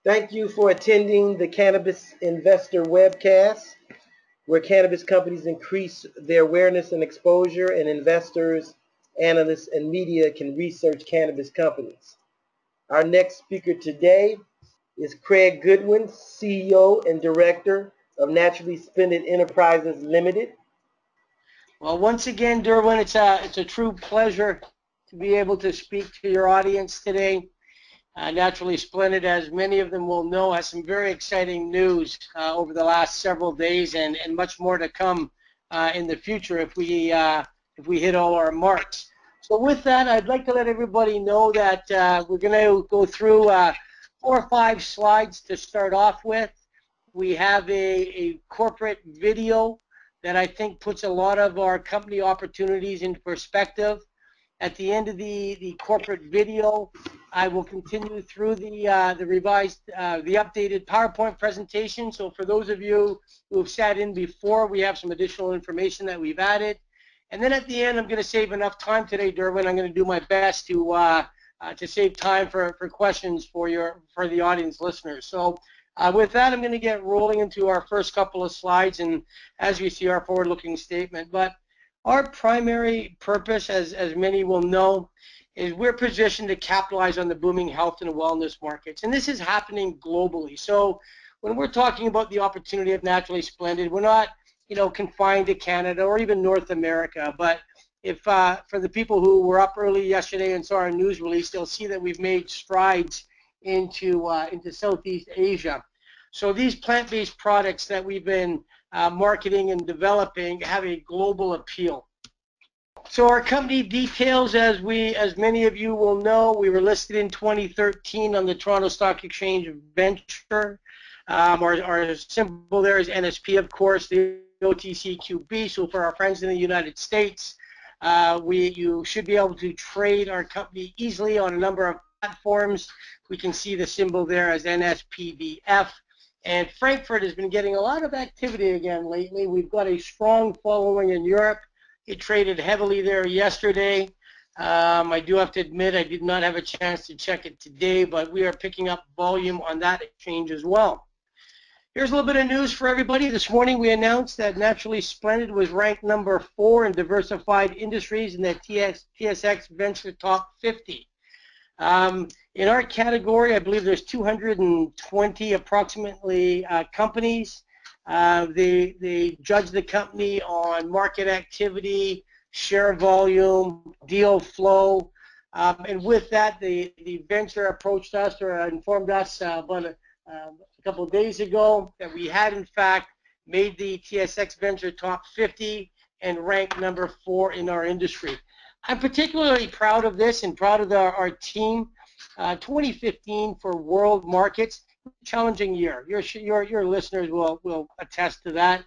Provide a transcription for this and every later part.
Thank you for attending the Cannabis Investor Webcast, where cannabis companies increase their awareness and exposure, and investors, analysts, and media can research cannabis companies. Our next speaker today is Craig Goodwin, CEO and Director of Naturally Splendid Enterprises Ltd. Well, once again, Derwin, it's a true pleasure to be able to speak to your audience today. Naturally Splendid, as many of them will know, has some very exciting news over the last several days, and much more to come in the future if we hit all our marks. So with that, I'd like to let everybody know that we're going to go through 4 or 5 slides to start off with. We have a corporate video that I think puts a lot of our company opportunities into perspective. At the end of the corporate video, I will continue through the revised, the updated PowerPoint presentation. So for those of you who have sat in before, we have some additional information that we've added. And then at the end, I'm going to save enough time today, Derwin. I'm going to do my best to save time for questions for the audience listeners. So with that, I'm going to get rolling into our first couple of slides, and as we see, our forward-looking statement. But our primary purpose, as many will know, is we're positioned to capitalize on the booming health and wellness markets. And this is happening globally. So when we're talking about the opportunity of Naturally Splendid, we're not, confined to Canada or even North America. But if for the people who were up early yesterday and saw our news release, they'll see that we've made strides into Southeast Asia. So these plant-based products that we've been marketing and developing have a global appeal. So our company details, as many of you will know, we were listed in 2013 on the Toronto Stock Exchange Venture. Our symbol there is NSP, of course, the OTCQB. So for our friends in the United States, you should be able to trade our company easily on a number of platforms. We can see the symbol there as NSPDF. And Frankfurt has been getting a lot of activity again lately. We've got a strong following in Europe. It traded heavily there yesterday. I do have to admit I did not have a chance to check it today, but we are picking up volume on that exchange as well. Here's a little bit of news for everybody. This morning we announced that Naturally Splendid was ranked number 4 in diversified industries in the TSX Venture Top 50. In our category, I believe there's 220 approximately companies. They judge the company on market activity, share volume, deal flow, and with that, the venture approached us or informed us about a couple of days ago that we had in fact made the TSX Venture Top 50 and ranked number 4 in our industry. I'm particularly proud of this and proud of our team. 2015 for world markets, challenging year. Your listeners will attest to that.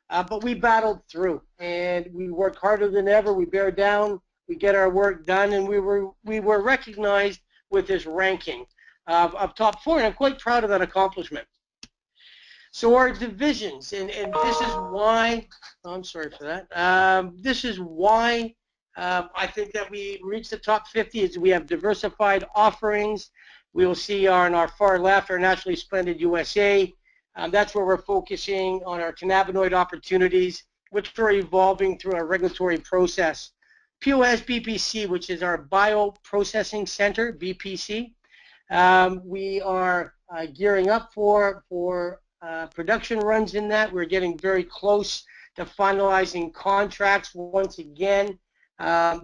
But we battled through, and we worked harder than ever. We bear down, we get our work done, and we were recognized with this ranking of top 4, and I'm quite proud of that accomplishment. So our divisions, and this is why, I'm sorry for that, this is why I think that we reached the top 50 is we have diversified offerings. We will see on our far left our Naturally Splendid USA. That's where we're focusing on our cannabinoid opportunities, which are evolving through our regulatory process. POS BPC, which is our Bioprocessing Center, BPC. We are gearing up for production runs in that. We're getting very close to finalizing contracts once again.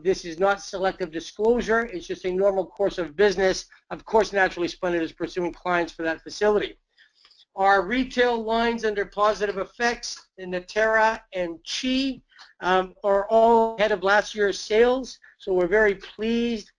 This is not selective disclosure. It's just a normal course of business. Of course, Naturally Splendid is pursuing clients for that facility. Our retail lines under Positive Effects, Natera and Chi, are all ahead of last year's sales. So we're very pleased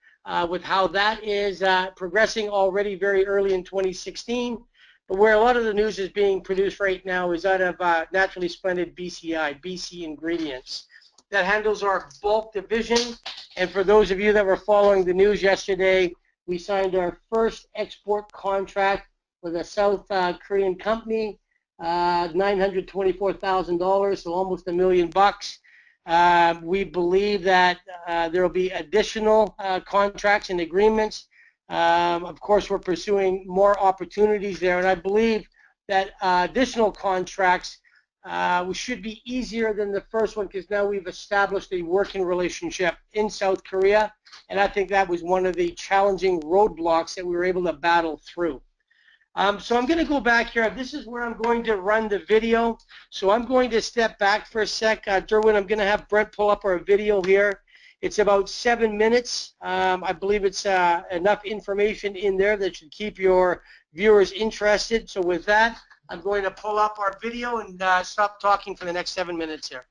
with how that is progressing already very early in 2016. But where a lot of the news is being produced right now is out of Naturally Splendid BCI, BC Ingredients. That handles our bulk division. And for those of you that were following the news yesterday, we signed our first export contract with a South Korean company, $924,000, so almost $1 million. We believe that there will be additional contracts and agreements Of course, we're pursuing more opportunities there, and I believe that additional contracts should be easier than the first one because now we've established a working relationship in South Korea, and I think that was one of the challenging roadblocks that we were able to battle through. So I'm going to go back here. This is where I'm going to run the video. So I'm going to step back for a sec. Derwin, I'm going to have Brent pull up our video here. It's about 7 minutes. I believe it's enough information in there that should keep your viewers interested. So with that, I'm going to pull up our video and stop talking for the next 7 minutes here.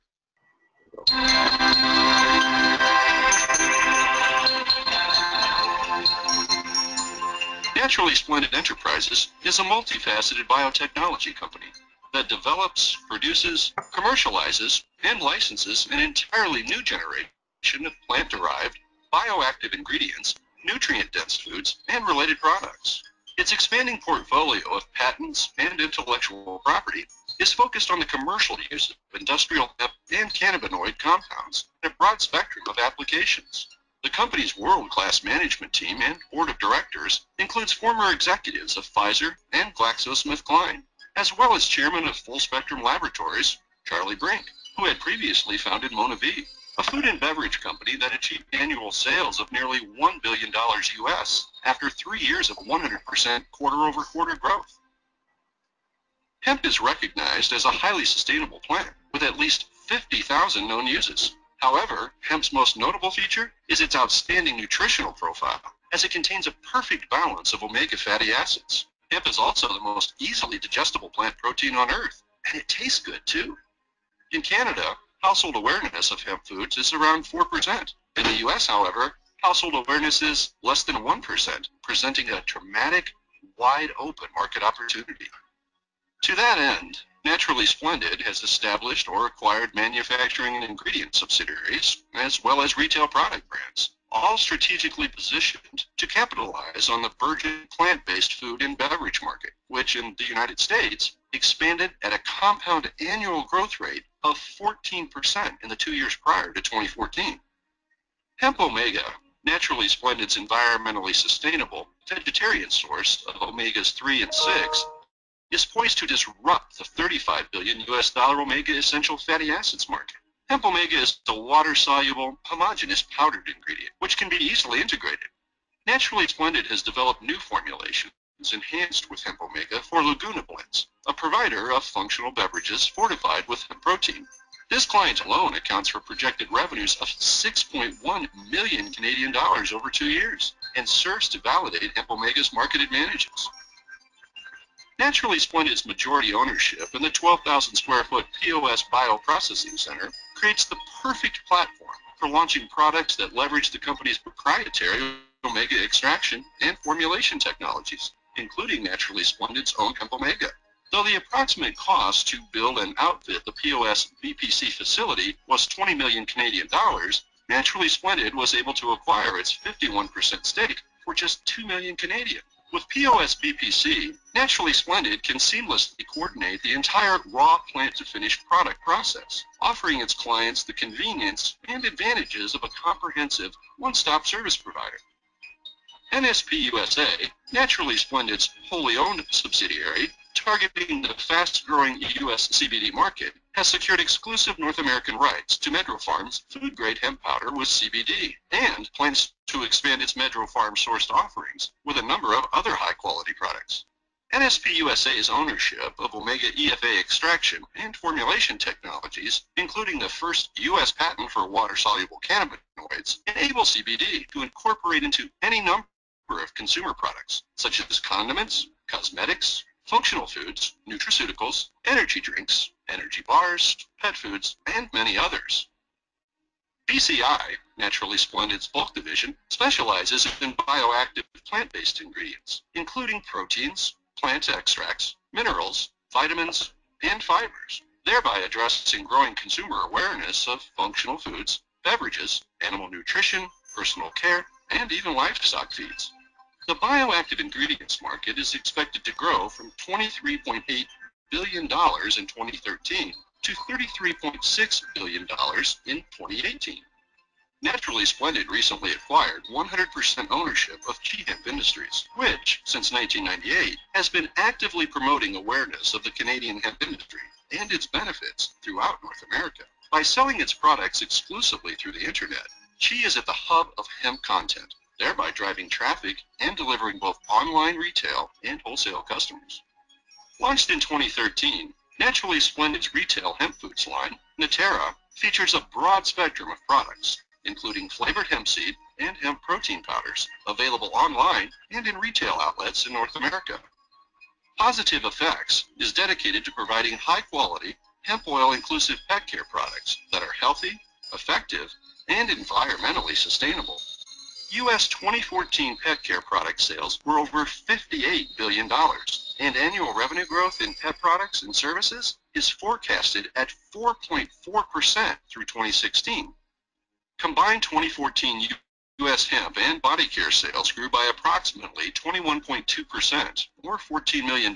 Naturally Splendid Enterprises is a multifaceted biotechnology company that develops, produces, commercializes, and licenses an entirely new generation of plant-derived, bioactive ingredients, nutrient-dense foods, and related products. Its expanding portfolio of patents and intellectual property is focused on the commercial use of industrial hemp and cannabinoid compounds in a broad spectrum of applications. The company's world-class management team and board of directors includes former executives of Pfizer and GlaxoSmithKline, as well as chairman of Full Spectrum Laboratories, Charlie Brink, who had previously founded MonaV, a food and beverage company that achieved annual sales of nearly $1 billion US after 3 years of 100% quarter-over-quarter growth. Hemp is recognized as a highly sustainable plant with at least 50,000 known uses. However, hemp's most notable feature is its outstanding nutritional profile, as it contains a perfect balance of omega fatty acids. Hemp is also the most easily digestible plant protein on Earth, and it tastes good too. In Canada, household awareness of hemp foods is around 4%. In the US, however, household awareness is less than 1%, presenting a dramatic, wide-open market opportunity. To that end, Naturally Splendid has established or acquired manufacturing and ingredient subsidiaries, as well as retail product brands, all strategically positioned to capitalize on the burgeoning plant-based food and beverage market, which in the United States expanded at a compound annual growth rate of 14% in the 2 years prior to 2014. Hemp Omega, Naturally Splendid's environmentally sustainable, vegetarian source of omegas 3 and 6, is poised to disrupt the $35 billion US omega essential fatty acids market. Hemp Omega is a water-soluble, homogeneous powdered ingredient, which can be easily integrated. Naturally Splendid has developed new formulations enhanced with Hemp Omega for Laguna Blends, a provider of functional beverages fortified with hemp protein. This client alone accounts for projected revenues of 6.1 million Canadian dollars over 2 years and serves to validate Hemp Omega's market advantages. Naturally Splendid's majority ownership in the 12,000 square foot POS Bioprocessing Center creates the perfect platform for launching products that leverage the company's proprietary omega extraction and formulation technologies, including Naturally Splendid's own Hemp Omega. Though the approximate cost to build and outfit the POS BPC facility was 20 million Canadian dollars, Naturally Splendid was able to acquire its 51% stake for just 2 million Canadian. With POS BPC, Naturally Splendid can seamlessly coordinate the entire raw plant-to-finished product process, offering its clients the convenience and advantages of a comprehensive one-stop service provider. NSP USA, Naturally Splendid's wholly owned subsidiary, targeting the fast-growing U.S. CBD market, has secured exclusive North American rights to Medro Farms food-grade hemp powder with CBD and plans to expand its Medro Farm sourced offerings with a number of other high-quality products. NSP USA's ownership of Omega EFA extraction and formulation technologies, including the first U.S. patent for water-soluble cannabinoids, enables CBD to incorporate into any number of consumer products, such as condiments, cosmetics, functional foods, nutraceuticals, energy drinks, energy bars, pet foods, and many others. BCI, Naturally Splendid's bulk division, specializes in bioactive plant-based ingredients, including proteins, plant extracts, minerals, vitamins, and fibers, thereby addressing growing consumer awareness of functional foods, beverages, animal nutrition, personal care, and even livestock feeds. The bioactive ingredients market is expected to grow from $23.8 billion in 2013 to $33.6 billion in 2018. Naturally Splendid recently acquired 100% ownership of Chi Hemp Industries, which, since 1998, has been actively promoting awareness of the Canadian hemp industry and its benefits throughout North America. By selling its products exclusively through the internet, Chi is at the hub of hemp content, thereby driving traffic and delivering both online retail and wholesale customers. Launched in 2013, Naturally Splendid's retail hemp foods line, Natera, features a broad spectrum of products, including flavored hemp seed and hemp protein powders, available online and in retail outlets in North America. Positive Effects is dedicated to providing high-quality, hemp oil-inclusive pet care products that are healthy, effective, and environmentally sustainable. U.S. 2014 pet care product sales were over $58 billion, and annual revenue growth in pet products and services is forecasted at 4.4% through 2016. Combined 2014 U.S. hemp and body care sales grew by approximately 21.2%, or $14 million,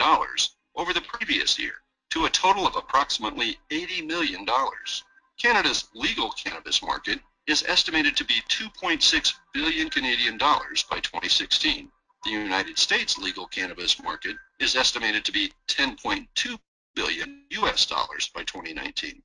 over the previous year, to a total of approximately $80 million. Canada's legal cannabis market is estimated to be 2.6 billion Canadian dollars by 2016. The United States legal cannabis market is estimated to be 10.2 billion US dollars by 2019.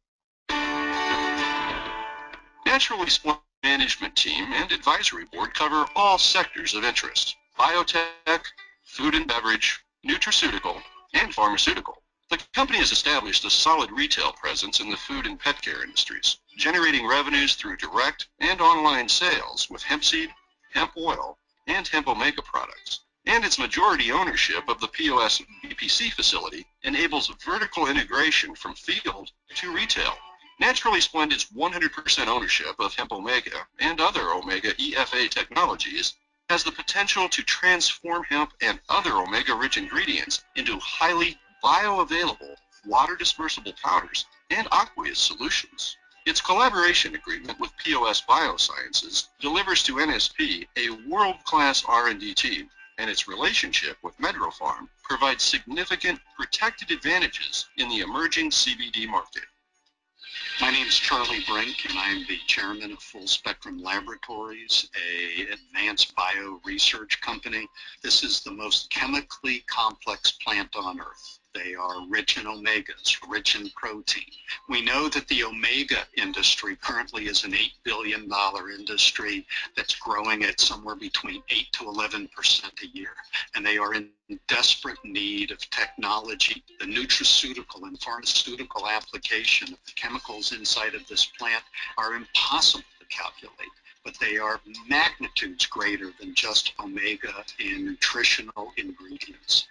Naturally Splendid management team and advisory board cover all sectors of interest: biotech, food and beverage, nutraceutical, and pharmaceutical. The company has established a solid retail presence in the food and pet care industries, generating revenues through direct and online sales with hemp seed, hemp oil, and hemp omega products. And its majority ownership of the POS BPC facility enables vertical integration from field to retail. Naturally Splendid's 100% ownership of hemp omega and other omega EFA technologies has the potential to transform hemp and other omega-rich ingredients into highly bioavailable water-dispersible powders and aqueous solutions. Its collaboration agreement with POS Biosciences delivers to NSP a world-class R&D team, and its relationship with MedroPharm provides significant protected advantages in the emerging CBD market. My name is Charlie Brink, and I am the chairman of Full Spectrum Laboratories, an advanced bio research company. This is the most chemically complex plant on Earth. They are rich in omegas, rich in protein. We know that the omega industry currently is an $8 billion industry that's growing at somewhere between 8 to 11% a year. And they are in desperate need of technology. The nutraceutical and pharmaceutical application of the chemicals inside of this plant are impossible to calculate, but they are magnitudes greater than just omega in nutritional ingredients.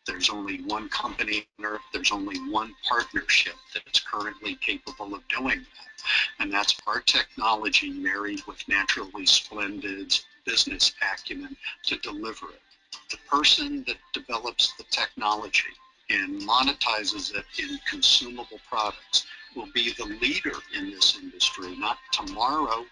There's only one company on Earth, there's only one partnership that's currently capable of doing that, and that's our technology married with Naturally Splendid's business acumen to deliver it. The person that develops the technology and monetizes it in consumable products will be the leader in this industry, not tomorrow,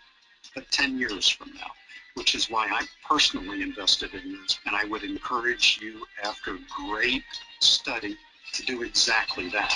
but 10 years from now, which is why I'm personally invested in this, and I would encourage you, after great study, to do exactly that.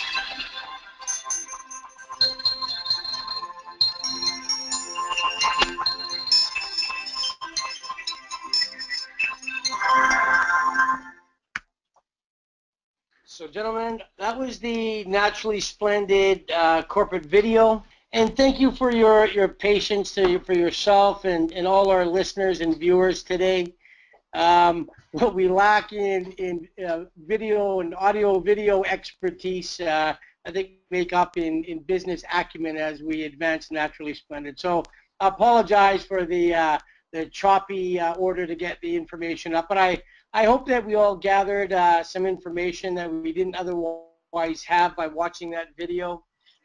So, gentlemen, that was the Naturally Splendid corporate video. And thank you for your patience, for yourself and all our listeners and viewers today. What we lack in video and audio-video expertise, I think make up in business acumen as we advance Naturally Splendid. So I apologize for the choppy order to get the information up, but I hope that we all gathered some information that we didn't otherwise have by watching that video.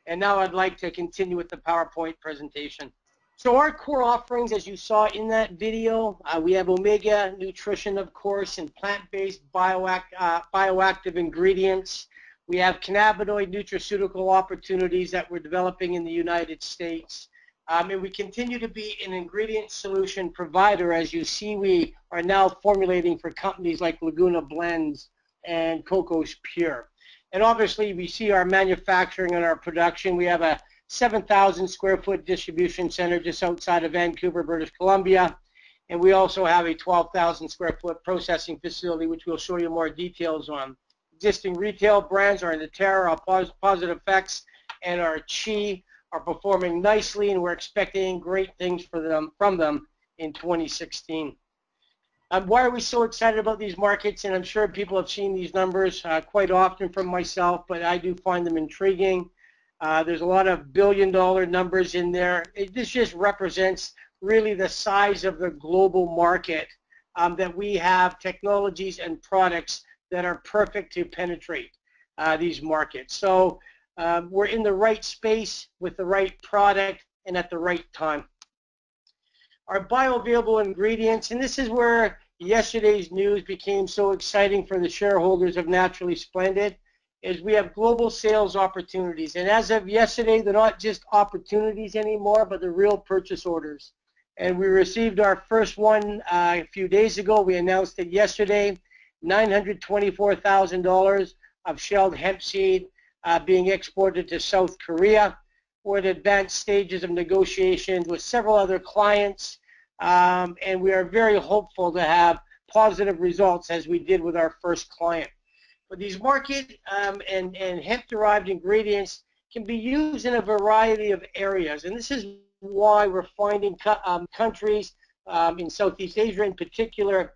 And now I'd like to continue with the PowerPoint presentation. So our core offerings, as you saw in that video, we have omega nutrition, of course, and plant-based bioactive ingredients. We have cannabinoid nutraceutical opportunities that we're developing in the United States. And we continue to be an ingredient solution provider. As you see, we are now formulating for companies like Laguna Blends and Cocos Pure. And obviously, we see our manufacturing and our production. We have a 7,000 square foot distribution center just outside of Vancouver, British Columbia. And we also have a 12,000 square foot processing facility, which we'll show you more details on. Existing retail brands are in the Terra, our Positive Effects, and our Chi are performing nicely, and we're expecting great things from them in 2016. Why are we so excited about these markets? And I'm sure people have seen these numbers quite often from myself, but I do find them intriguing. There's a lot of billion-dollar numbers in there. This just represents really the size of the global market that we have technologies and products that are perfect to penetrate these markets. So we're in the right space with the right product and at the right time. Our bioavailable ingredients, and this is where yesterday's news became so exciting for the shareholders of Naturally Splendid, is we have global sales opportunities. And as of yesterday, they're not just opportunities anymore, but they're real purchase orders. And we received our first one a few days ago. We announced it yesterday, $924,000 of shelled hemp seed being exported to South Korea. We're at advanced stages of negotiations with several other clients, and we are very hopeful to have positive results as we did with our first client. But these market and hemp-derived ingredients can be used in a variety of areas, and this is why we're finding countries in Southeast Asia in particular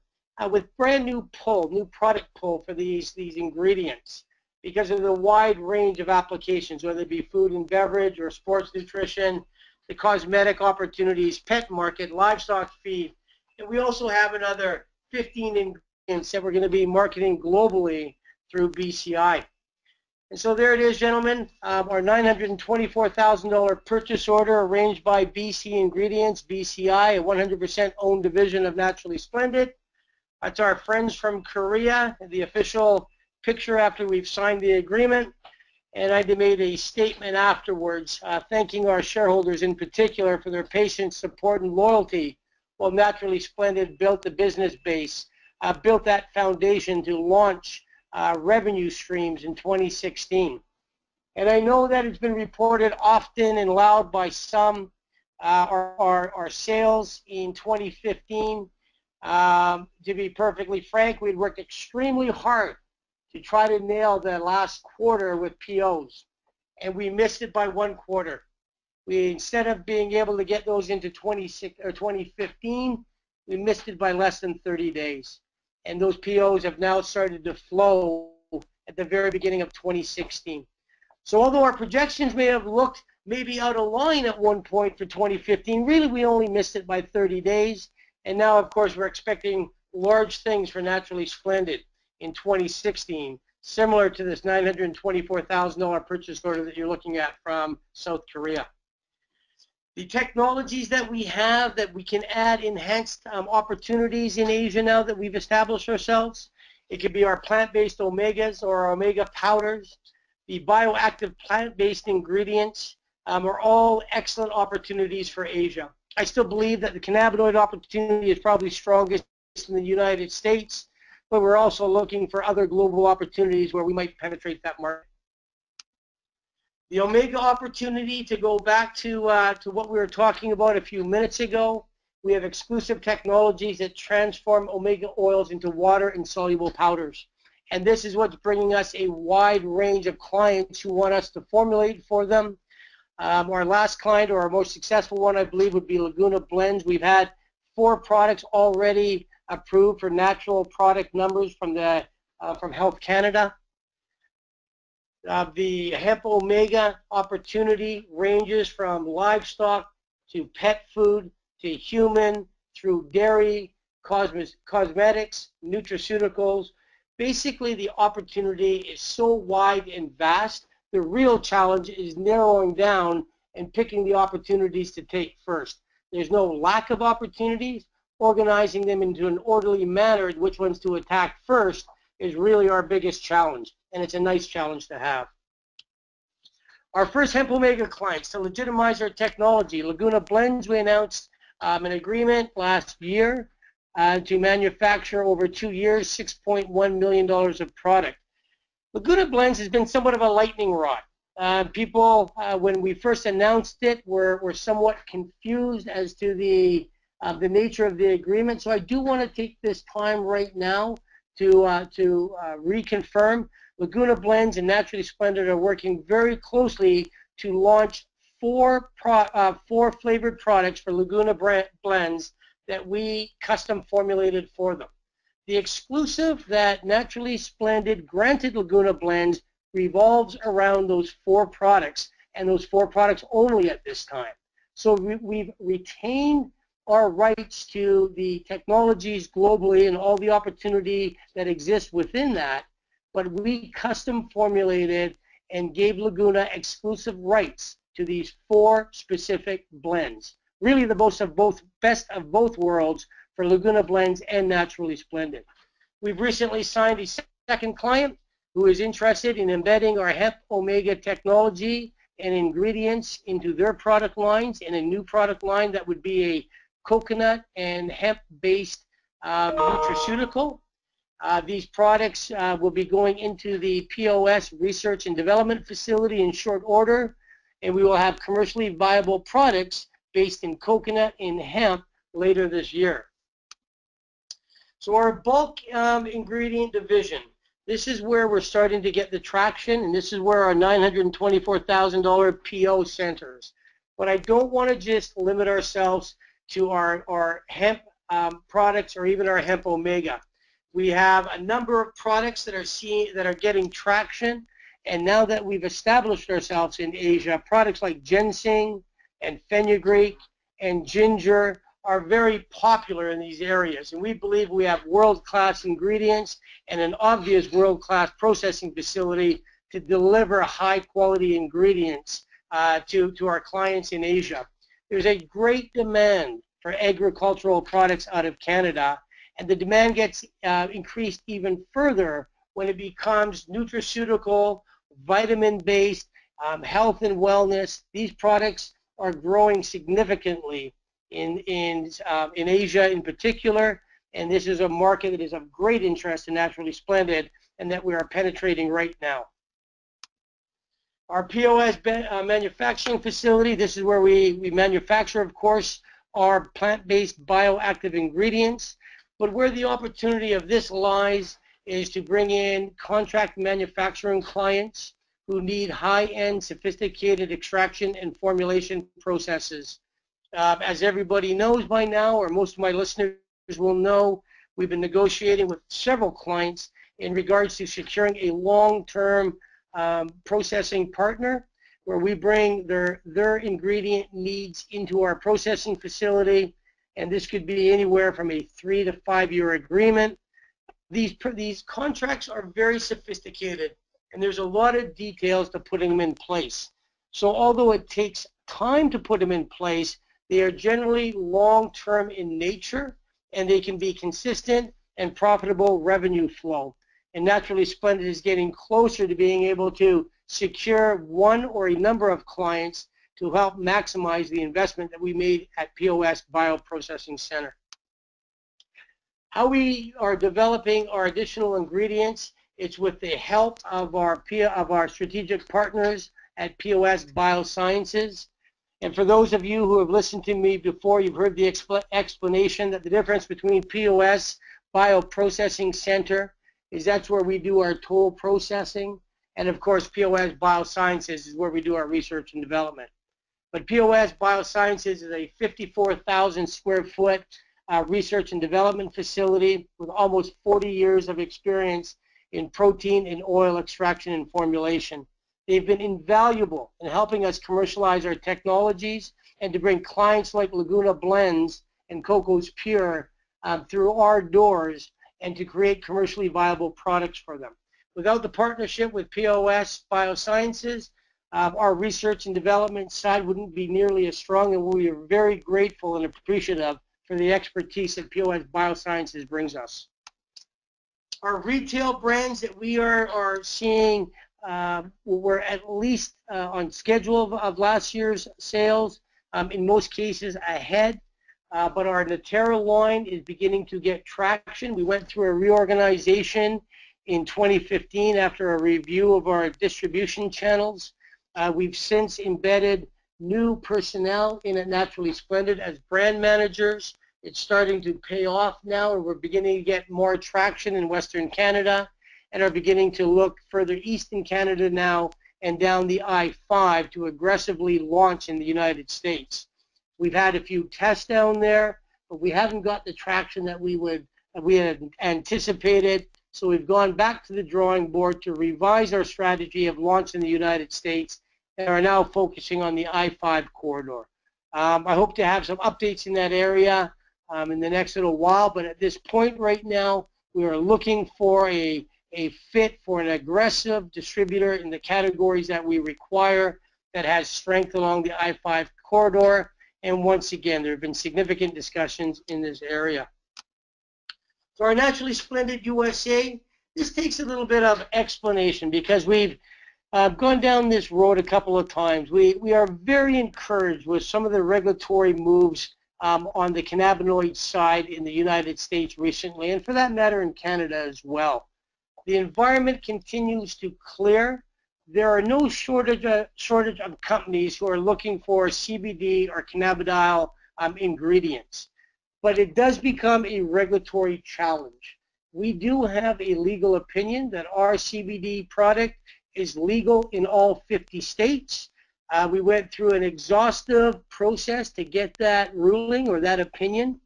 with brand new product pull for these ingredients because of the wide range of applications, whether it be food and beverage or sports nutrition, the cosmetic opportunities, pet market, livestock feed, and we also have another 15 ingredients that we're going to be marketing globally through BCI. And so there it is, gentlemen, our $924,000 purchase order arranged by BC Ingredients, BCI, a 100% owned division of Naturally Splendid. That's our friends from Korea, the official picture after we've signed the agreement. And I made a statement afterwards thanking our shareholders in particular for their patience, support, and loyalty while Naturally Splendid built the business base, built that foundation to launch revenue streams in 2016. And I know that it's been reported often and loud by some, our sales in 2015. To be perfectly frank, we'd worked extremely hard to try to nail the last quarter with POs, and we missed it by one quarter. Instead of being able to get those into 2015, we missed it by less than 30 days. And those POs have now started to flow at the very beginning of 2016. So although our projections may have looked maybe out of line at one point for 2015, really we only missed it by 30 days. And now, of course, we're expecting large things for Naturally Splendid in 2016, similar to this $924,000 purchase order that you're looking at from South Korea. The technologies that we have that we can add enhanced opportunities in Asia now that we've established ourselves. It could be our plant-based omegas or our omega powders. The bioactive plant-based ingredients are all excellent opportunities for Asia. I still believe that the cannabinoid opportunity is probably strongest in the United States, but we're also looking for other global opportunities where we might penetrate that market. The omega opportunity, to go back to what we were talking about a few minutes ago, we have exclusive technologies that transform omega oils into water and soluble powders. And this is what's bringing us a wide range of clients who want us to formulate for them. Our last client, or our most successful one, I believe, would be Laguna Blends. We've had 4 products already approved for natural product numbers from Health Canada. The hemp omega opportunity ranges from livestock to pet food to human, through dairy, cosmetics, nutraceuticals. Basically, the opportunity is so wide and vast. The real challenge is narrowing down and picking the opportunities to take first. There's no lack of opportunities. Organizing them into an orderly manner, which ones to attack first, is really our biggest challenge, and it's a nice challenge to have. Our first hemp omega clients to legitimize our technology, Laguna Blends, we announced an agreement last year to manufacture over 2 years, $6.1 million of product. Laguna Blends has been somewhat of a lightning rod. People, when we first announced it, were somewhat confused as to the nature of the agreement. So I do want to take this time right now to reconfirm. Laguna Blends and Naturally Splendid are working very closely to launch four flavored products for Laguna Blends that we custom formulated for them. The exclusive that Naturally Splendid granted Laguna Blends revolves around those four products, and those four products only at this time. So we've retained our rights to the technologies globally and all the opportunity that exists within that, but we custom formulated and gave Laguna exclusive rights to these four specific blends. Really the best of both worlds for Laguna Blends and Naturally Splendid. We've recently signed a second client who is interested in embedding our hemp omega technology and ingredients into their product lines, in a new product line that would be a coconut and hemp-based nutraceutical. These products will be going into the POS Research and Development Facility in short order, and we will have commercially viable products based in coconut and hemp later this year. So our bulk ingredient division, this is where we're starting to get the traction, and this is where our $924,000 PO centers. But I don't want to just limit ourselves to our hemp products or even our hemp omega. We have a number of products that are getting traction, and now that we've established ourselves in Asia, products like ginseng and fenugreek and ginger are very popular in these areas, and we believe we have world-class ingredients and an obvious world-class processing facility to deliver high-quality ingredients to our clients in Asia. There's a great demand for agricultural products out of Canada, and the demand gets increased even further when it becomes nutraceutical, vitamin-based, health and wellness. These products are growing significantly in Asia in particular, and this is a market that is of great interest to Naturally Splendid and that we are penetrating right now. Our POS manufacturing facility, this is where we manufacture, of course, our plant-based bioactive ingredients, but where the opportunity of this lies is to bring in contract manufacturing clients who need high-end sophisticated extraction and formulation processes. As everybody knows by now, or most of my listeners will know, we've been negotiating with several clients in regards to securing a long-term processing partner where we bring their ingredient needs into our processing facility, and this could be anywhere from a 3 to 5 year agreement. These contracts are very sophisticated, and there's a lot of details to putting them in place. So although it takes time to put them in place, they are generally long-term in nature, and they can be consistent and profitable revenue flow. And Naturally Splendid is getting closer to being able to secure one or a number of clients to help maximize the investment that we made at POS Bioprocessing Center. How we are developing our additional ingredients, it's with the help of our strategic partners at POS Biosciences. And for those of you who have listened to me before, you've heard the explanation that the difference between POS Bioprocessing Center is that's where we do our toll processing, and of course POS Biosciences is where we do our research and development. But POS Biosciences is a 54,000 square foot research and development facility with almost 40 years of experience in protein and oil extraction and formulation. They've been invaluable in helping us commercialize our technologies and to bring clients like Laguna Blends and Coco's Pure through our doors and to create commercially viable products for them. Without the partnership with POS Biosciences, our research and development side wouldn't be nearly as strong, and we are very grateful and appreciative for the expertise that POS Biosciences brings us. Our retail brands that we are seeing were at least on schedule of last year's sales, in most cases ahead, but our Natera line is beginning to get traction. We went through a reorganization in 2015 after a review of our distribution channels. We've since embedded new personnel in at Naturally Splendid as brand managers. It's starting to pay off now, and we're beginning to get more traction in Western Canada, and are beginning to look further east in Canada now and down the I-5 to aggressively launch in the United States. We've had a few tests down there, but we haven't got the traction that we had anticipated. So we've gone back to the drawing board to revise our strategy of launch in the United States, and are now focusing on the I-5 corridor. I hope to have some updates in that area in the next little while, but at this point right now, we are looking for a fit for an aggressive distributor in the categories that we require that has strength along the I-5 corridor. And once again, there have been significant discussions in this area. So our Naturally Splendid USA, this takes a little bit of explanation because we've gone down this road a couple of times. We are very encouraged with some of the regulatory moves on the cannabinoid side in the United States recently, and for that matter in Canada as well. The environment continues to clear. There are no shortage of companies who are looking for CBD or cannabidiol ingredients. But it does become a regulatory challenge. We do have a legal opinion that our CBD product is legal in all 50 states. We went through an exhaustive process to get that ruling or that opinion.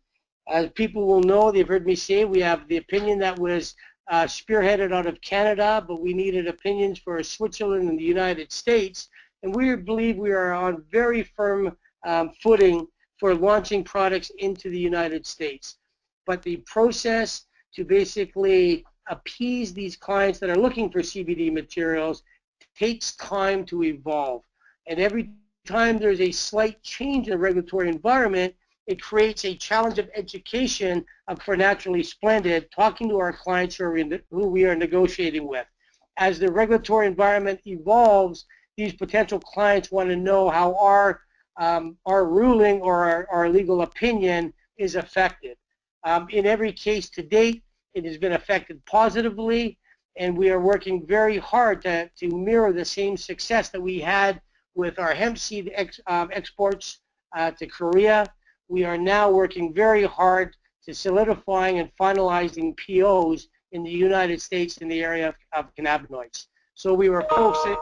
As people will know, they've heard me say, we have the opinion that was spearheaded out of Canada, but we needed opinions for Switzerland and the United States. And we believe we are on very firm footing for launching products into the United States. But the process to basically appease these clients that are looking for CBD materials takes time to evolve. And every time there's a slight change in the regulatory environment, it creates a challenge of education for Naturally Splendid, talking to our clients who we are negotiating with. As the regulatory environment evolves, these potential clients want to know how our ruling or our legal opinion is affected. In every case to date, it has been affected positively, and we are working very hard to mirror the same success that we had with our hemp seed exports to Korea. We are now working very hard to solidifying and finalizing POs in the United States in the area of cannabinoids. So we were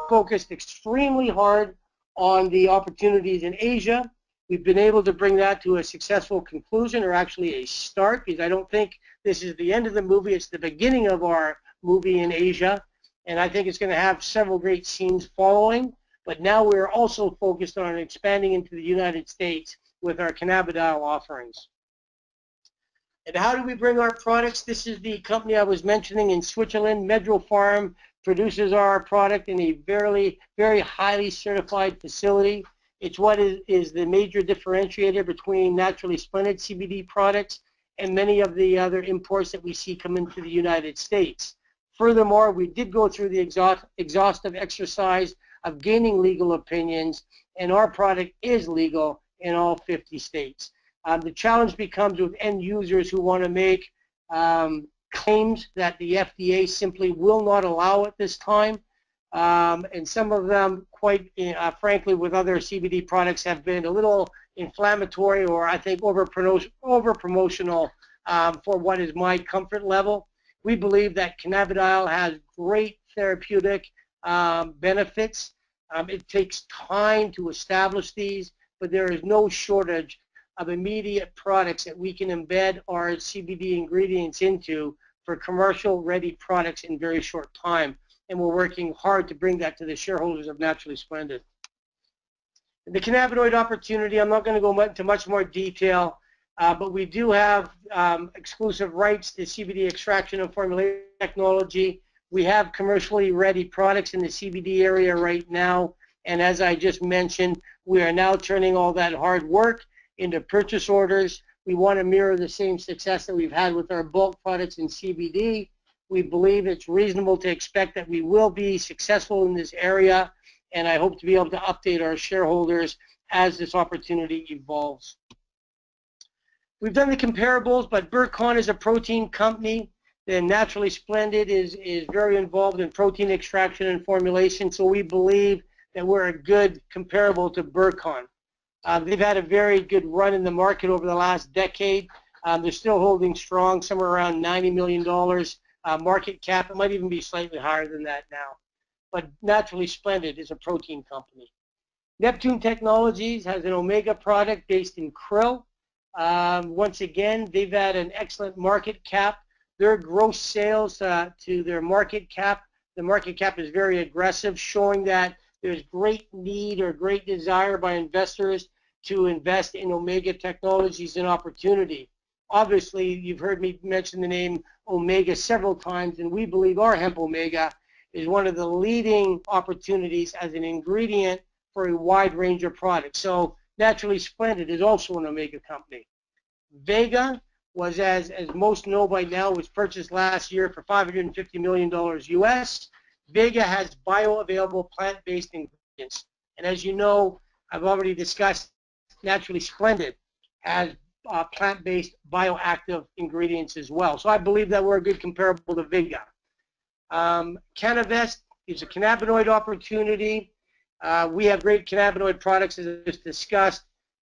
focused extremely hard on the opportunities in Asia. We've been able to bring that to a successful conclusion, or actually a start, because I don't think this is the end of the movie. It's the beginning of our movie in Asia, and I think it's going to have several great scenes following. But now we're also focused on expanding into the United States with our cannabidiol offerings. And how do we bring our products? This is the company I was mentioning in Switzerland. Medro Farm produces our product in a very, very highly certified facility. It's what is the major differentiator between Naturally Splendid CBD products and many of the other imports that we see come into the United States. Furthermore, we did go through the exhaustive exercise of gaining legal opinions, and our product is legal in all 50 states. The challenge becomes with end users who want to make claims that the FDA simply will not allow at this time. And some of them, quite frankly, with other CBD products have been a little inflammatory, or I think over-promotional for what is my comfort level. We believe that cannabidiol has great therapeutic benefits. It takes time to establish these, but there is no shortage of immediate products that we can embed our CBD ingredients into for commercial-ready products in very short time. And we're working hard to bring that to the shareholders of Naturally Splendid. The cannabinoid opportunity, I'm not going to go into much more detail, but we do have exclusive rights to CBD extraction and formulation technology. We have commercially ready products in the CBD area right now, and as I just mentioned, we are now turning all that hard work into purchase orders. We want to mirror the same success that we've had with our bulk products in CBD. We believe it's reasonable to expect that we will be successful in this area, and I hope to be able to update our shareholders as this opportunity evolves. We've done the comparables, but Burcon is a protein company, and Naturally Splendid is very involved in protein extraction and formulation, so we believe that we're a good comparable to Burcon. They've had a very good run in the market over the last decade. They're still holding strong, somewhere around $90 million market cap. It might even be slightly higher than that now. But Naturally Splendid is a protein company. Neptune Technologies has an omega product based in krill. Once again, they've had an excellent market cap. Their gross sales to their market cap, the market cap is very aggressive, showing that there's great need or great desire by investors to invest in omega technologies and opportunity. Obviously, you've heard me mention the name omega several times, and we believe our hemp omega is one of the leading opportunities as an ingredient for a wide range of products. So Naturally Splendid is also an omega company. Vega was, as most know by now, was purchased last year for $550 million US. Vega has bioavailable plant-based ingredients. And as you know, I've already discussed, Naturally Splendid has plant-based bioactive ingredients as well. So I believe that we're a good comparable to Vega. Cannabis is a cannabinoid opportunity. We have great cannabinoid products, as I just discussed.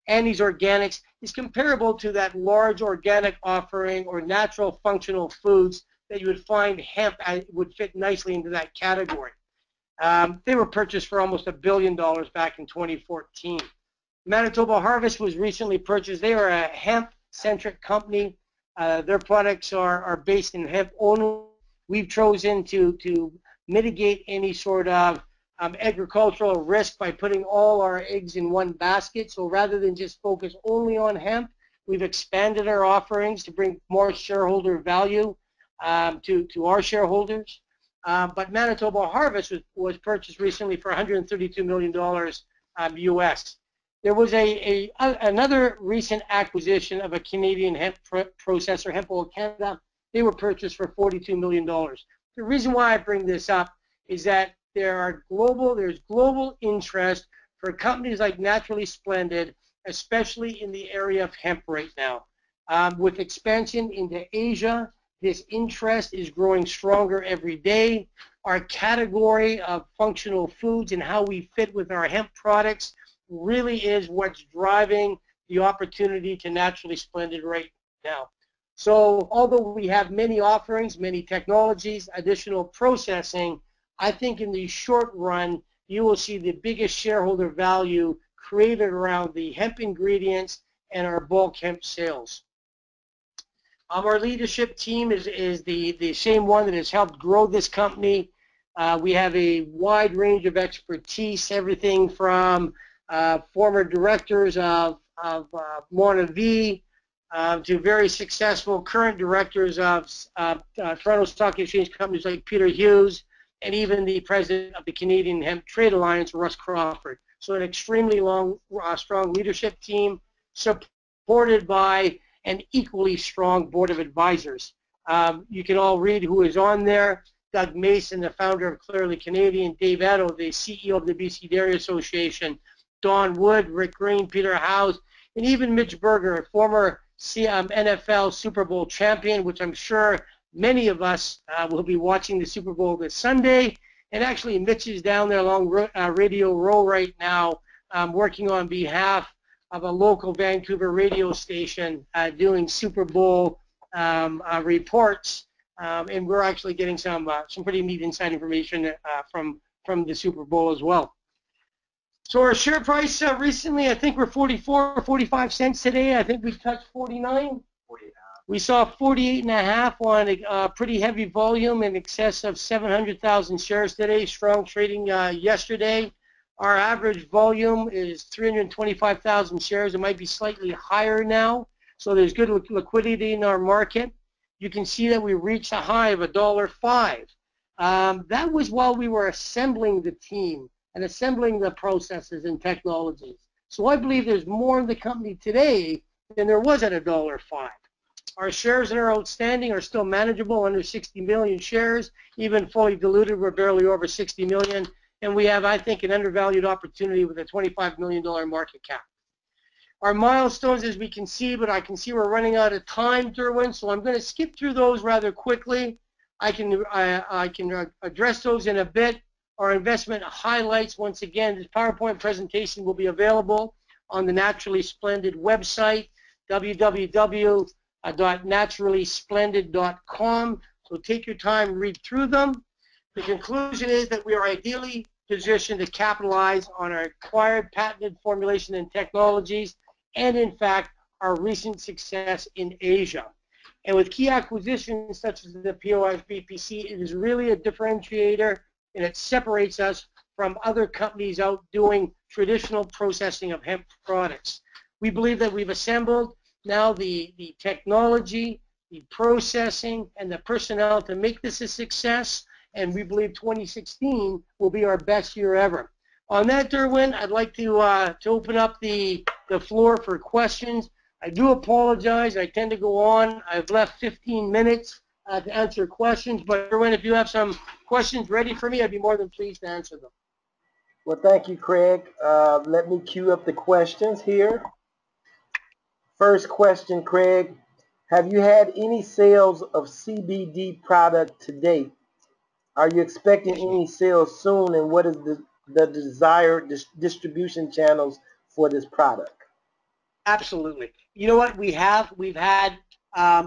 And these organics is comparable to that large organic offering or natural functional foods that you would find hemp would fit nicely into that category. They were purchased for almost $1 billion back in 2014. Manitoba Harvest was recently purchased. They are a hemp-centric company. Their products are based in hemp only. We've chosen to mitigate any sort of agricultural risk by putting all our eggs in one basket. So rather than just focus only on hemp, we've expanded our offerings to bring more shareholder value to our shareholders. But Manitoba Harvest was purchased recently for $132 million US. There was another recent acquisition of a Canadian hemp processor, Hemp Oil Canada. They were purchased for $42 million. The reason why I bring this up is that there's global interest for companies like Naturally Splendid, especially in the area of hemp right now. With expansion into Asia, this interest is growing stronger every day. Our category of functional foods and how we fit with our hemp products really is what's driving the opportunity to Naturally Splendid right now. So although we have many offerings, many technologies, additional processing, I think in the short run, you will see the biggest shareholder value created around the hemp ingredients and our bulk hemp sales. Our leadership team is the same one that has helped grow this company. We have a wide range of expertise, everything from former directors of Mona-V to very successful current directors of Toronto Stock Exchange companies like Peter Hughes, and even the president of the Canadian Hemp Trade Alliance, Russ Crawford. So an extremely strong leadership team supported by an equally strong board of advisors. You can all read who is on there. Doug Mason, the founder of Clearly Canadian, Dave Etto, the CEO of the BC Dairy Association, Don Wood, Rick Green, Peter Howes, and even Mitch Berger, a former NFL Super Bowl champion, which I'm sure many of us will be watching the Super Bowl this Sunday. And actually, Mitch is down there along Radio Row right now, working on behalf of a local Vancouver radio station doing Super Bowl reports. And we're actually getting some pretty neat inside information from the Super Bowl as well. So our share price recently, I think we're 44 or 45 cents today. I think we touched 49. 48. We saw 48.5 on a pretty heavy volume in excess of 700,000 shares today. Strong trading yesterday. Our average volume is 325,000 shares. It might be slightly higher now. So there's good liquidity in our market. You can see that we reached a high of $1.05. That was while we were assembling the team and assembling the processes and technologies. So I believe there's more in the company today than there was at $1.05. Our shares that are outstanding are still manageable, under 60 million shares. Even fully diluted, we're barely over 60 million. And we have, I think, an undervalued opportunity with a $25 million market cap. Our milestones, as we can see, but I can see we're running out of time, Derwin, so I'm going to skip through those rather quickly. I can address those in a bit our investment highlights. Once again, this PowerPoint presentation will be available on the Naturally Splendid website, www.naturallysplendid.com. So take your time, read through them. The conclusion is that we are ideally positioned to capitalize on our acquired patented formulation and technologies, and in fact, our recent success in Asia. And with key acquisitions such as the POS BPC, it is really a differentiator, and it separates us from other companies out doing traditional processing of hemp products. We believe that we've assembled now the technology, the processing, and the personnel to make this a success, and we believe 2016 will be our best year ever. On that, Derwin, I'd like to open up the floor for questions. I do apologize. I tend to go on. I've left 15 minutes to answer questions, but Derwin, if you have some questions ready for me, I'd be more than pleased to answer them. Well, thank you, Craig. Let me queue up the questions here. First question, Craig. Have you had any sales of CBD product to date? Are you expecting any sales soon, and what is the desired distribution channels for this product? Absolutely. You know what? We've had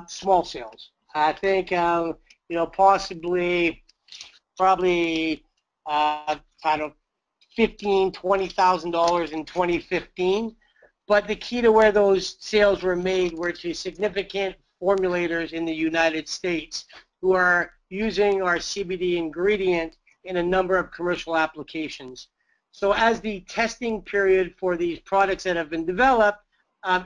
small sales. I think, probably, I don't know, $15,000, $20,000 in 2015. But the key to where those sales were made were to significant formulators in the United States who are using our CBD ingredient in a number of commercial applications. So as the testing period for these products that have been developed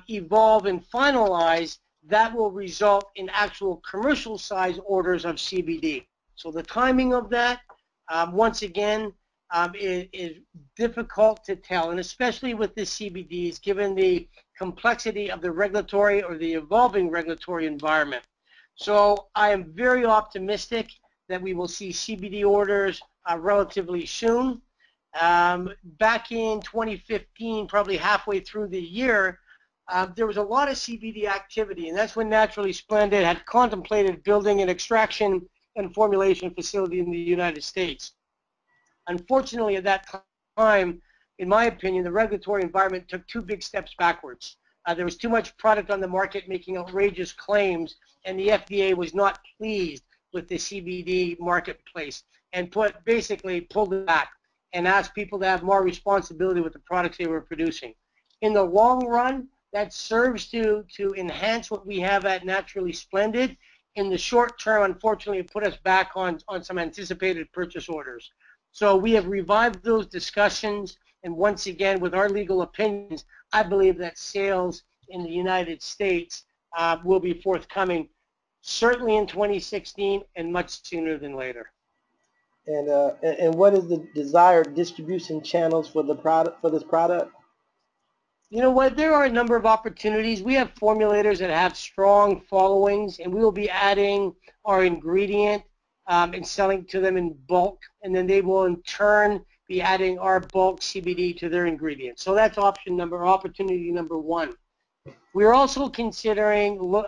evolve and finalize, that will result in actual commercial size orders of CBD. So the timing of that, once again, is difficult to tell, and especially with the CBDs, given the complexity of the regulatory or the evolving regulatory environment. So I am very optimistic that we will see CBD orders relatively soon. Back in 2015, probably halfway through the year, there was a lot of CBD activity, and that's when Naturally Splendid had contemplated building an extraction and formulation facility in the United States. Unfortunately, at that time, in my opinion, the regulatory environment took two big steps backwards. There was too much product on the market making outrageous claims, and the FDA was not pleased with the CBD marketplace and basically pulled it back and asked people to have more responsibility with the products they were producing. In the long run, that serves to enhance what we have at Naturally Splendid. In the short term, unfortunately, it put us back on some anticipated purchase orders. So we have revived those discussions, and once again, with our legal opinions, I believe that sales in the United States will be forthcoming, certainly in 2016 and much sooner than later. And what is the desired distribution channels for this product? You know what? There are a number of opportunities. We have formulators that have strong followings, and we will be adding our ingredient and selling to them in bulk, and then they will in turn be adding our bulk CBD to their ingredients. So that's opportunity number one. We're also considering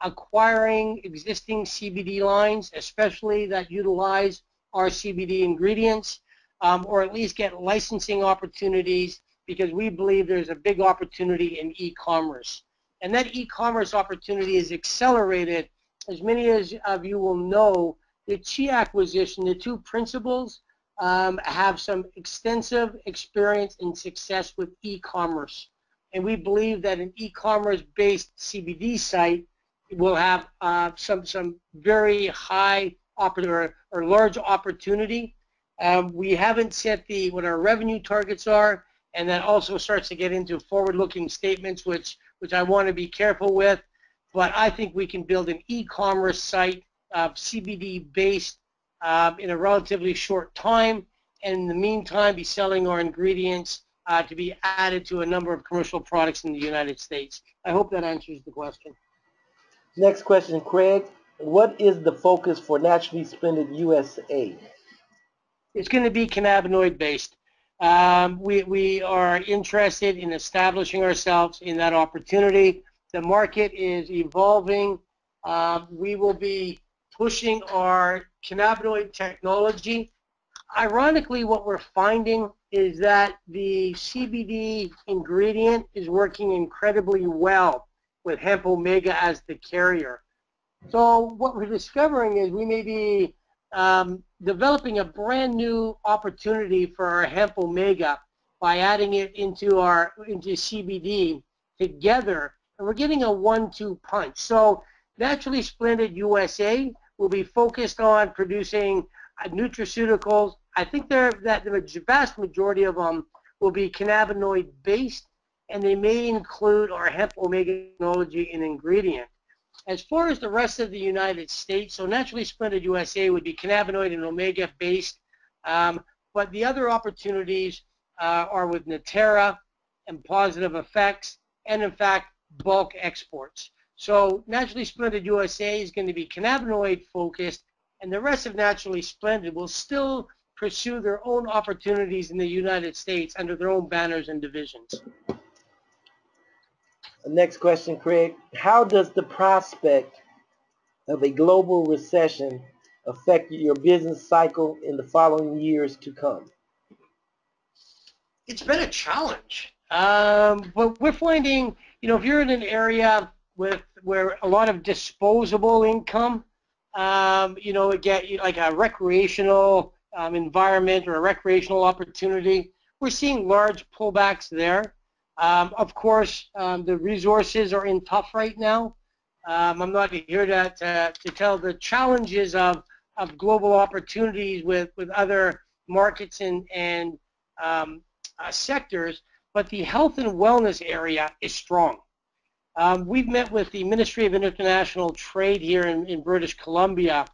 acquiring existing CBD lines, especially that utilize our CBD ingredients, or at least get licensing opportunities, because we believe there's a big opportunity in e-commerce. And that e-commerce opportunity is accelerated. As many of you will know, the Chi acquisition, the two principals have some extensive experience and success with e-commerce. And we believe that an e-commerce-based CBD site will have some very high or large opportunity. We haven't set what our revenue targets are, and that also starts to get into forward-looking statements, which I want to be careful with. But I think we can build an e-commerce site CBD-based in a relatively short time, and in the meantime be selling our ingredients to be added to a number of commercial products in the United States. I hope that answers the question. Next question, Craig. What is the focus for Naturally Splendid USA? It's going to be cannabinoid-based. We are interested in establishing ourselves in that opportunity. The market is evolving. We will be pushing our cannabinoid technology Ironically, what we're finding is that the CBD ingredient is working incredibly well with hemp omega as the carrier. So what we're discovering is we may be developing a brand new opportunity for our hemp omega by adding it into CBD together, and we're getting a 1-2 punch. So Naturally Splendid USA will be focused on producing nutraceuticals. I think that the vast majority of them will be cannabinoid based, and they may include our hemp omega technology and ingredient. As far as the rest of the United States, so Naturally Splendid USA would be cannabinoid and omega based, but the other opportunities are with Natera and Positive Effects, and in fact bulk exports. So Naturally Splendid USA is going to be cannabinoid focused, and the rest of Naturally Splendid will still pursue their own opportunities in the United States under their own banners and divisions. Next question, Craig. How does the prospect of a global recession affect your business cycle in the following years to come? It's been a challenge, but we're finding, if you're in an area where a lot of disposable income, again, like a recreational environment or a recreational opportunity, we're seeing large pullbacks there. Of course, the resources are in tough right now. I'm not here to tell the challenges of global opportunities with other markets and sectors, but the health and wellness area is strong. We've met with the Ministry of International Trade here in British Columbia,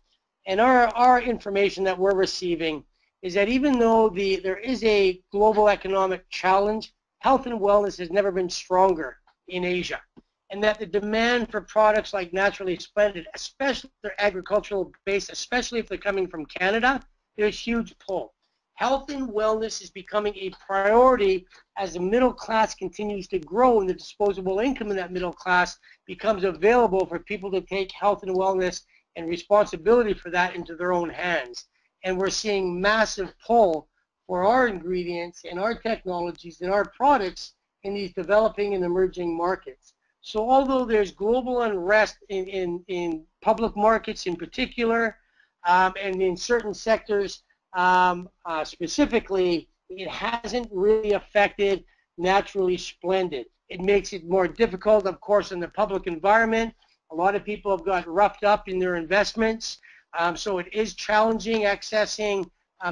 and our information that we're receiving is that even though there is a global economic challenge, health and wellness has never been stronger in Asia, and that the demand for products like Naturally Splendid, especially if they're agricultural based, especially if they're coming from Canada, there's huge pull. Health and wellness is becoming a priority as the middle class continues to grow and the disposable income in that middle class becomes available for people to take health and wellness and responsibility for that into their own hands. And we're seeing massive pull for our ingredients and our technologies and our products in these developing and emerging markets. So although there's global unrest in public markets in particular, and in certain sectors specifically, it hasn't really affected Naturally Splendid. It makes it more difficult, of course, in the public environment. A lot of people have got roughed up in their investments, so it is challenging accessing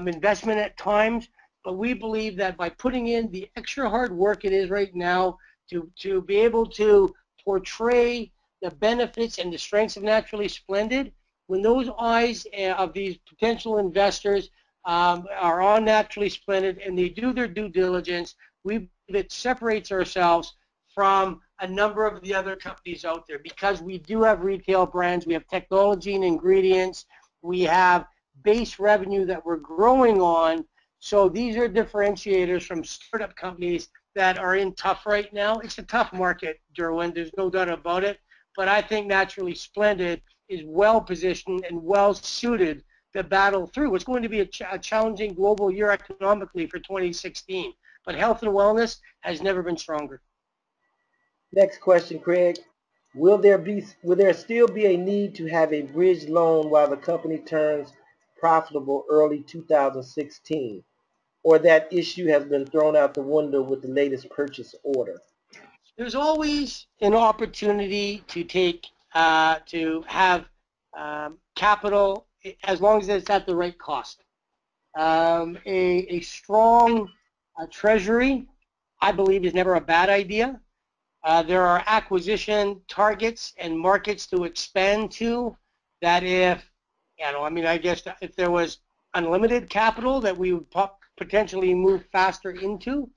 investment at times, but we believe that by putting in the extra hard work it is right now to be able to portray the benefits and the strengths of Naturally Splendid, when those eyes of these potential investors are on Naturally Splendid and they do their due diligence, it separates ourselves from a number of the other companies out there because we do have retail brands, we have technology and ingredients, we have base revenue that we're growing on. So these are differentiators from startup companies that are in tough right now. It's a tough market, Derwin, there's no doubt about it, but I think Naturally Splendid is well positioned and well suited to battle through. It's going to be a challenging global year economically for 2016, but health and wellness has never been stronger. Next question, Craig. Will there still be a need to have a bridge loan while the company turns profitable early 2016, or that issue has been thrown out the window with the latest purchase order? There's always an opportunity to have capital as long as it's at the right cost. A strong treasury, I believe, is never a bad idea. There are acquisition targets and markets to expand to that I guess if there was unlimited capital that we would potentially move faster into.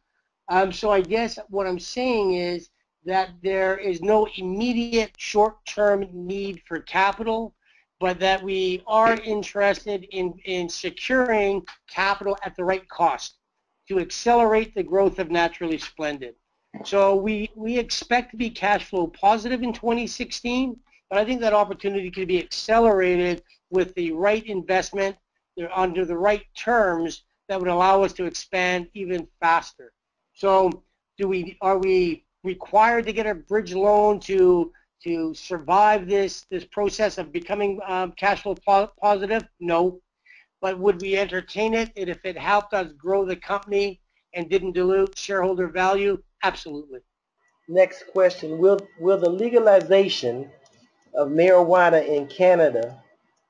So I guess what I'm saying is that there is no immediate short-term need for capital, but that we are interested in securing capital at the right cost to accelerate the growth of Naturally Splendid. So we expect to be cash flow positive in 2016, but I think that opportunity could be accelerated with the right investment they're under the right terms that would allow us to expand even faster. So are we required to get a bridge loan to survive this process of becoming cash flow positive? No. But would we entertain it if it helped us grow the company and didn't dilute shareholder value? Absolutely. Next question. Will the legalization of marijuana in Canada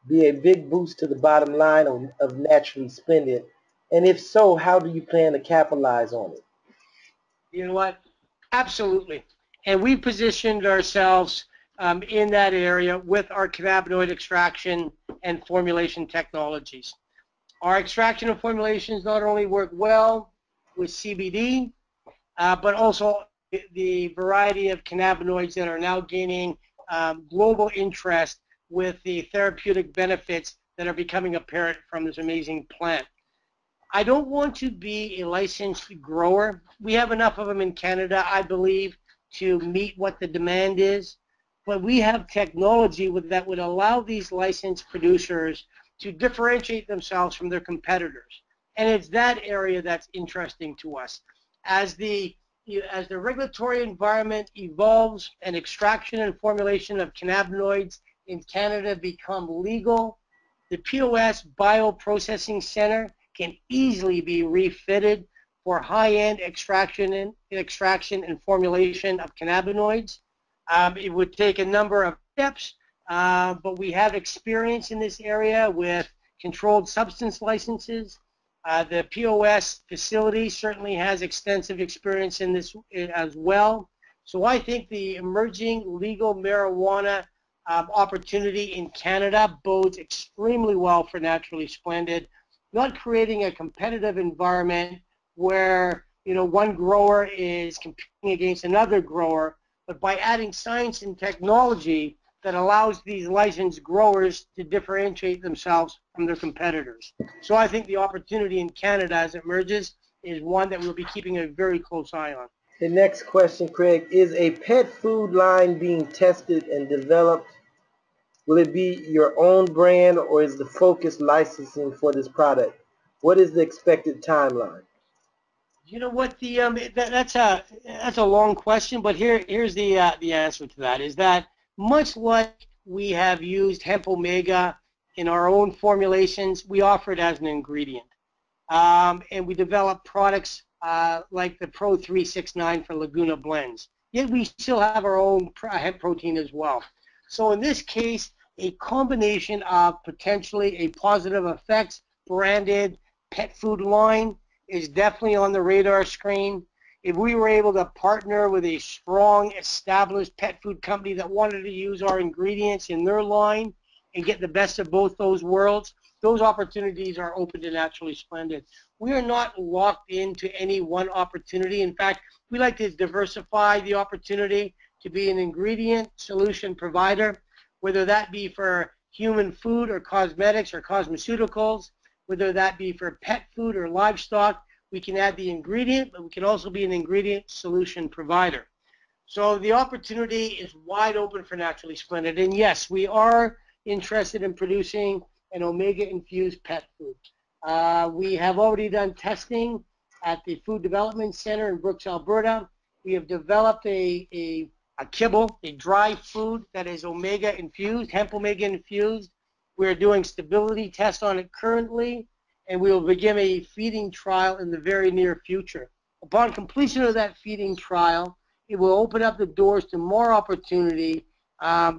be a big boost to the bottom line of Naturally Splendid? And if so, how do you plan to capitalize on it? You know what? Absolutely. And we positioned ourselves in that area with our cannabinoid extraction and formulation technologies. Our extraction and formulations not only work well with CBD, but also the variety of cannabinoids that are now gaining global interest with the therapeutic benefits that are becoming apparent from this amazing plant. I don't want to be a licensed grower. We have enough of them in Canada, I believe, to meet what the demand is. But we have technology that would allow these licensed producers to differentiate themselves from their competitors. And it's that area that's interesting to us. As the regulatory environment evolves and extraction and formulation of cannabinoids in Canada become legal, the POS Bioprocessing Center can easily be refitted for high-end extraction and formulation of cannabinoids. It would take a number of steps, but we have experience in this area with controlled substance licenses. The POS facility certainly has extensive experience in this as well. So I think the emerging legal marijuana opportunity in Canada bodes extremely well for Naturally Splendid, not creating a competitive environment where one grower is competing against another grower, but by adding science and technology that allows these licensed growers to differentiate themselves from their competitors. So I think the opportunity in Canada as it emerges is one that we'll be keeping a very close eye on. The next question, Craig, is a pet food line being tested and developed? Will it be your own brand, or is the focus licensing for this product? What is the expected timeline? You know what? That's a long question, but here's the answer to that. Is that much like we have used hemp omega in our own formulations, we offer it as an ingredient, and we develop products like the Pro 369 for Laguna blends. Yet we still have our own hemp protein as well. So in this case, a combination of potentially a positive effects branded pet food line is definitely on the radar screen. If we were able to partner with a strong, established pet food company that wanted to use our ingredients in their line and get the best of both those worlds, those opportunities are open to Naturally Splendid. We are not locked into any one opportunity. In fact, we like to diversify the opportunity to be an ingredient solution provider, whether that be for human food or cosmetics or cosmeceuticals, whether that be for pet food or livestock. We can add the ingredient, but we can also be an ingredient solution provider. So the opportunity is wide open for Naturally Splendid. And yes, we are interested in producing an omega-infused pet food. We have already done testing at the Food Development Center in Brooks, Alberta. We have developed a kibble, a dry food that is omega-infused, hemp omega-infused. We're doing stability tests on it currently, and we will begin a feeding trial in the very near future. Upon completion of that feeding trial, it will open up the doors to more opportunity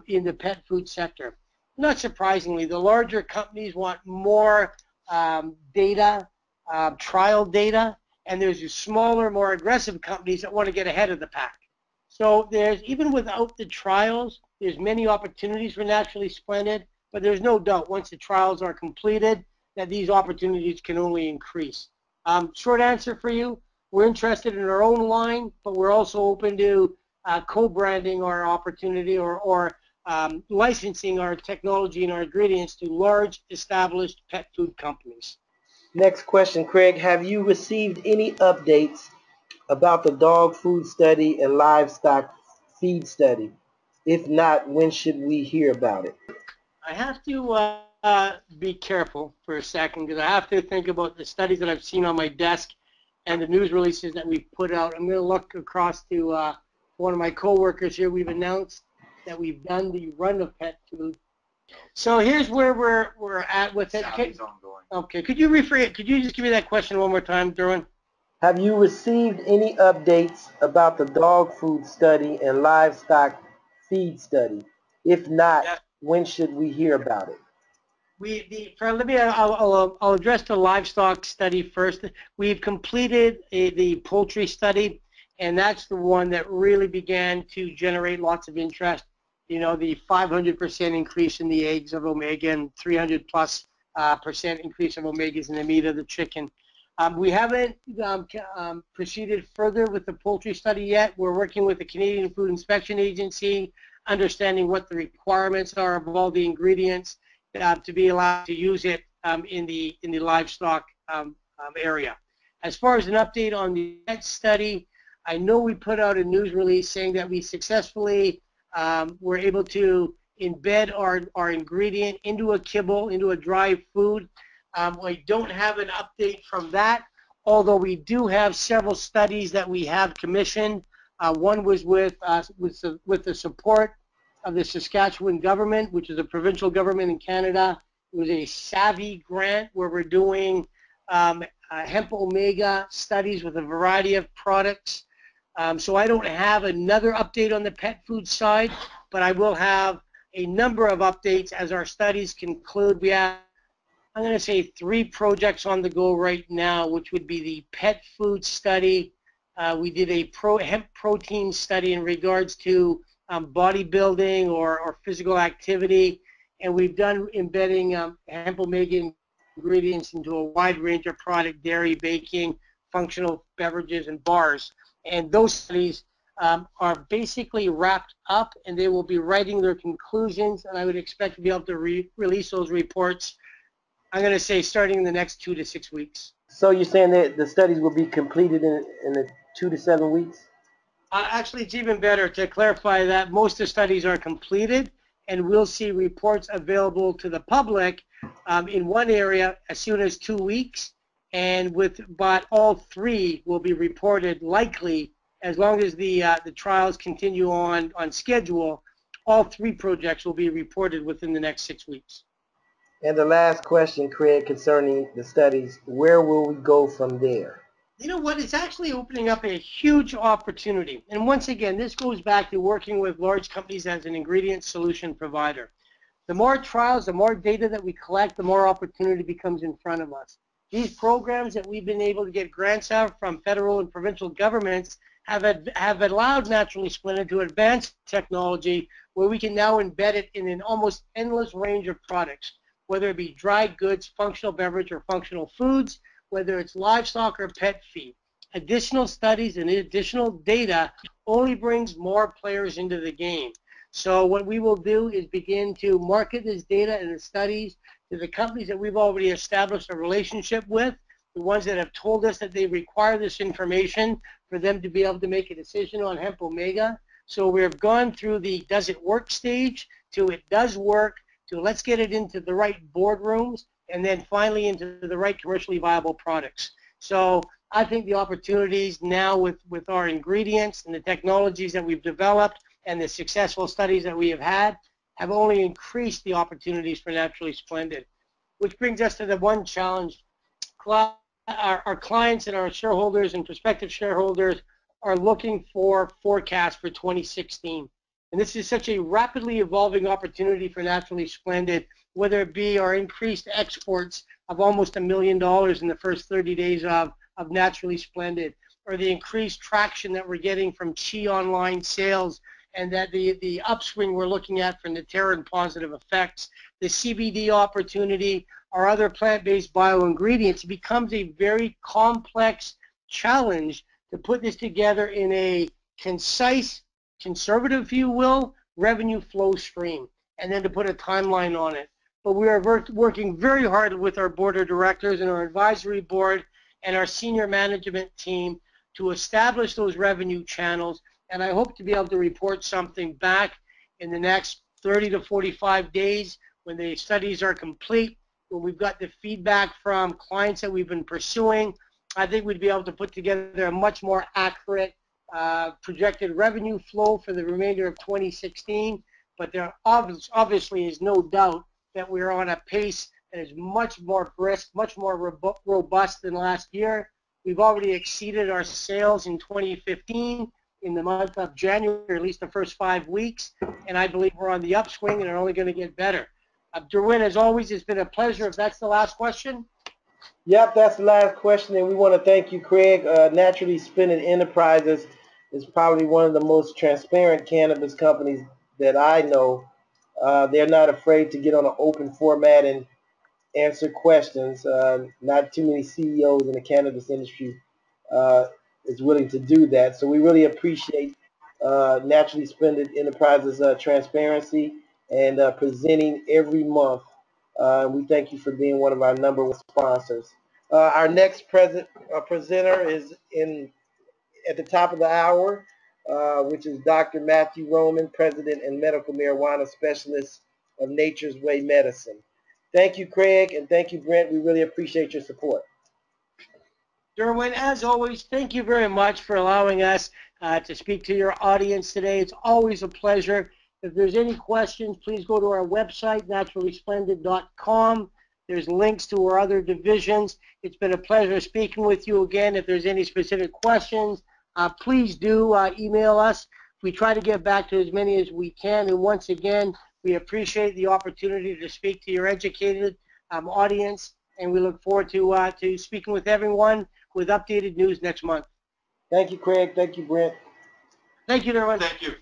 in the pet food sector. Not surprisingly, the larger companies want more data, trial data, and there's the smaller, more aggressive companies that want to get ahead of the pack. So there's, even without the trials, there's many opportunities for Naturally Splendid, but there's no doubt once the trials are completed that these opportunities can only increase. Short answer for you, we're interested in our own line, but we're also open to co-branding our opportunity or licensing our technology and our ingredients to large established pet food companies. Next question, Craig. Have you received any updates about the dog food study and livestock feed study? If not, when should we hear about it? I have to be careful for a second because I have to think about the studies that I've seen on my desk and the news releases that we've put out. I'm going to look across to one of my coworkers here. We've announced that we've done the run of pet food. So here's where we're at with it. Okay, could you rephrase? Could you just give me that question one more time, Derwin? Have you received any updates about the dog food study and livestock feed study? If not, Yeah. when should we hear about it? I'll address the livestock study first. We've completed the poultry study, and that's the one that really began to generate lots of interest. You know, the 500% increase in the eggs of omega and 300+% increase of omegas in the meat of the chicken. We haven't proceeded further with the poultry study yet. We're working with the Canadian Food Inspection Agency, understanding what the requirements are of all the ingredients to be allowed to use it in the livestock area. As far as an update on the pet study, I know we put out a news release saying that we successfully were able to embed our ingredient into a kibble, into a dry food. I don't have an update from that, although we do have several studies that we have commissioned. One was with the support of the Saskatchewan government, which is a provincial government in Canada. It was a SAVI grant where we're doing hemp omega studies with a variety of products. So I don't have another update on the pet food side, but I will have a number of updates as our studies conclude. We have, I'm going to say, 3 projects on the go right now, which would be the pet food study. We did a hemp protein study in regards to bodybuilding or physical activity, and we've done embedding hemp omega ingredients into a wide range of product, dairy, baking, functional beverages, and bars. And those studies are basically wrapped up, and they will be writing their conclusions, and I would expect to be able to release those reports, I'm going to say, starting in the next 2 to 6 weeks. So you're saying that the studies will be completed in the 2 to 7 weeks? Actually, it's even better to clarify that most of the studies are completed, and we'll see reports available to the public in one area as soon as 2 weeks, but all 3 will be reported likely, as long as the trials continue on schedule. All 3 projects will be reported within the next 6 weeks. And the last question, Craig, concerning the studies, where will we go from there? You know what? It's actually opening up a huge opportunity. And once again, this goes back to working with large companies as an ingredient solution provider. The more trials, the more data that we collect, the more opportunity becomes in front of us. These programs that we've been able to get grants out from federal and provincial governments have allowed Naturally Splendid to advance technology where we can now embed it in an almost endless range of products, whether it be dry goods, functional beverage, or functional foods, whether it's livestock or pet feed. Additional studies and additional data only brings more players into the game. So what we will do is begin to market this data and the studies to the companies that we've already established a relationship with, the ones that have told us that they require this information for them to be able to make a decision on hemp omega. So we've gone through the does it work stage to it does work to let's get it into the right boardrooms, and then finally into the right commercially viable products. So I think the opportunities now with our ingredients and the technologies that we've developed and the successful studies that we have had have only increased the opportunities for Naturally Splendid. Which brings us to the one challenge. Our clients and our shareholders and prospective shareholders are looking for forecasts for 2016. And this is such a rapidly evolving opportunity for Naturally Splendid, whether it be our increased exports of almost $1 million in the first 30 days of Naturally Splendid, or the increased traction that we're getting from Chi online sales, and that the upswing we're looking at from the Terra and positive effects, the CBD opportunity, our other plant-based bioingredients. It becomes a very complex challenge to put this together in a concise, conservative, if you will, revenue flow stream, and then to put a timeline on it. But we are working very hard with our board of directors and our advisory board and our senior management team to establish those revenue channels, and I hope to be able to report something back in the next 30 to 45 days when the studies are complete, when we've got the feedback from clients that we've been pursuing, I think we'd be able to put together a much more accurate projected revenue flow for the remainder of 2016. But there obviously is no doubt that we're on a pace that is much more brisk, much more robust than last year. We've already exceeded our sales in 2015 in the month of January, or at least the first 5 weeks, and I believe we're on the upswing and are only going to get better. Derwin, as always, it's been a pleasure. If that's the last question. Yep, that's the last question, and we want to thank you, Craig. Naturally Splendid Enterprises is probably one of the most transparent cannabis companies that I know. They're not afraid to get on an open format and answer questions. Not too many CEOs in the cannabis industry is willing to do that. So we really appreciate Naturally Splendid Enterprises' transparency and presenting every month. We thank you for being one of our #1 sponsors. Our next presenter is at the top of the hour, which is Dr. Matthew Roman, President and Medical Marijuana Specialist of Nature's Way Medicine. Thank you, Craig, and thank you, Brent. We really appreciate your support. Derwin, as always, thank you very much for allowing us to speak to your audience today. It's always a pleasure. If there's any questions, please go to our website, naturallysplendid.com. There's links to our other divisions. It's been a pleasure speaking with you again. If there's any specific questions, please do email us. We try to get back to as many as we can. And once again, we appreciate the opportunity to speak to your educated audience, and we look forward to speaking with everyone with updated news next month. Thank you, Craig. Thank you, Brent. Thank you, everyone. Thank you.